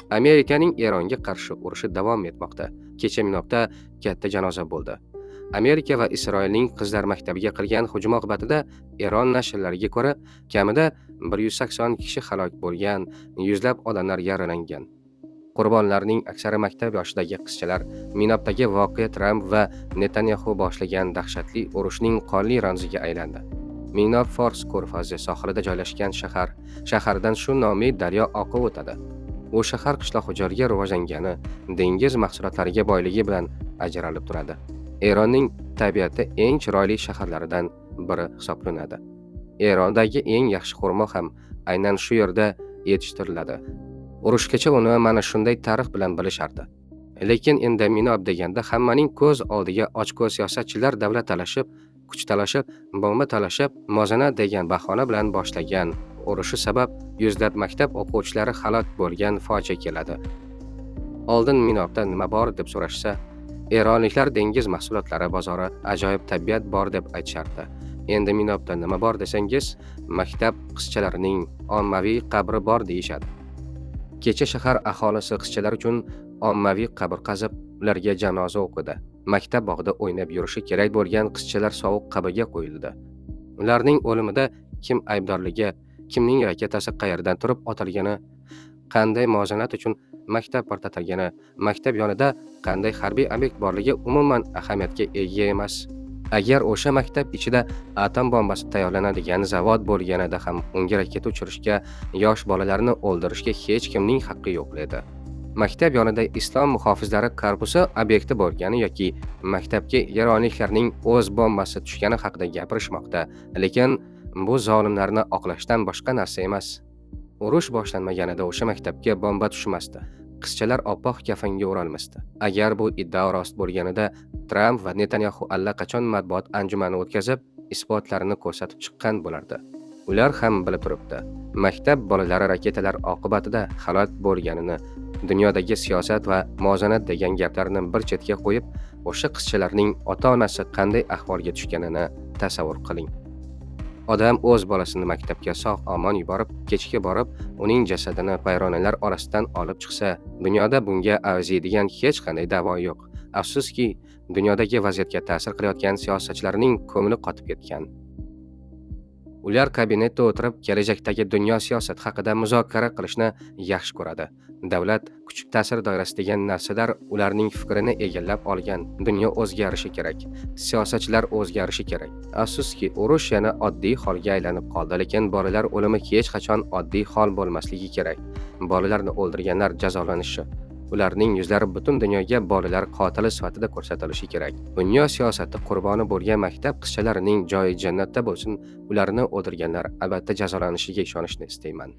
Amerikaning Eronga qarshi urushi davom etmoqda. Kecha Minobda katta janoza bo'ldi. Amerika va Isroilning qizlar maktabiga qilgan hujum oqibatida Eron nashrlariga ko'ra, kamida 180 kishi halok bo'lgan, yuzlab odamlar yaralangan. Qurbonlarning aksari maktab yoshidagi qizchalar. Minobdagi voqea Tramp va Netanyahu boshlagan dahshatli urushning qonli ramziga aylandi. Minob Fors ko'rfazi sohilida joylashgan shahar. Shahardan shu nomli daryo oqib o'tadi. U shahar qishloq xo'jaligi rivojlangani, dengiz mahsulotlariga boyligi bilan ajralib turadi. Eronning tabiati eng chiroyli shaharlaridan biri hisoblanadi. Erondagi eng yaxshi xurmo ham aynan shu yerda yetishtiriladi. Urushgacha uni mana shunday tarix bilan bilishardi. Lekin endi Minob deganda hammaning ko'z oldiga ochko siyosatchilar davlat talashib, kuch talashib, bomba talashib, mozana degan bahona bilan boshlagan urushi sabab yuzlab maktab o'quvchilari halok bo'lgan fojia keladi. Oldin Minobda nima bor deb so'rashsa, eronliklar dengiz mahsulotlari bozori, ajoyib tabiat bor deb aytishardi. Endi Minobda nima bor desangiz, maktab qizchalarining ommaviy qabri bor deyishadi. Kecha shahar aholisi qizchalar uchun ommaviy qabr qazib, ularga janoza o'qidi. Maktab bog'ida o'ynab yurishi kerak bo'lgan qizchalar sovuq qabrga qo'yildi. Ularning o'limida kim aybdorligi, kimning raketasi qayerdan turib otilgani, qanday muvozanat uchun maktab portlatilgani, maktab yonida qanday harbiy obyekt borligi umuman ahamiyatga ega emas. Agar o'sha maktab ichida atom bombasi tayyorlanadigan zavod bo'lganida ham unga raketa uchirishga, yosh bolalarni o'ldirishga hech kimning haqqi yo'q edi. Maktab yonida islom muhofizlari korpusi obyekti bo'lgani yoki maktabga eronliklarning o'z bombasi tushgani haqida gapirishmoqda, lekin bu zolimlarni oqlashdan boshqa narsa emas. Urush boshlanmaganida o'sha maktabga bomba tushmasdi. Qizchalar oppoq kafanga o'ralmasdi. Agar bu iddao rost bo'lganida, Tramp va Netanyahu allaqachon matbuot anjumani o'tkazib, isbotlarini ko'rsatib chiqqan bo'lardi. Ular ham bilib turibdi. Maktab bolalari raketalar oqibatida halok bo'lganini, dunyodagi siyosat va muvozanat degan gaplarni bir chetga qo'yib, o'sha qizchalarning ota-onasi qanday ahvolga tushganini tasavvur qiling. Odam o'z bolasini maktabga sog'-omon yuborib, kechga borib, uning jasadini vayronalar orasidan olib chiqsa, dunyoda bunga arziydigan hech qanday da'vo yo'q. Afsuski, dunyodagi vaziyatga ta'sir qilayotgan siyosatchilarning ko'ngli qotib ketgan. Ular kabinetda o'tirib, kelajakdagi dunyo siyosati haqida muzokara qilishni yaxshi ko'radi. Davlat kuch ta'sir doirasi degan narsalar ularning fikrini egallab olgan. Dunyo o'zgarishi kerak. Siyosatchilar o'zgarishi kerak. Afsuski, urush yana oddiy holga aylanib qoldi, lekin bolalar o'limi hech qachon oddiy hol bo'lmasligi kerak. Bolalarni o'ldirganlar jazolanishi, ularning yuzlari butun dunyoga bolalar qotili sifatida ko'rsatilishi kerak. Dunyo siyosati qurboni bo'lgan maktab qizchalarining joyi jannatda bo'lsin. Ularni o'ldirganlar albatta jazolanishiga ishonishni istayman.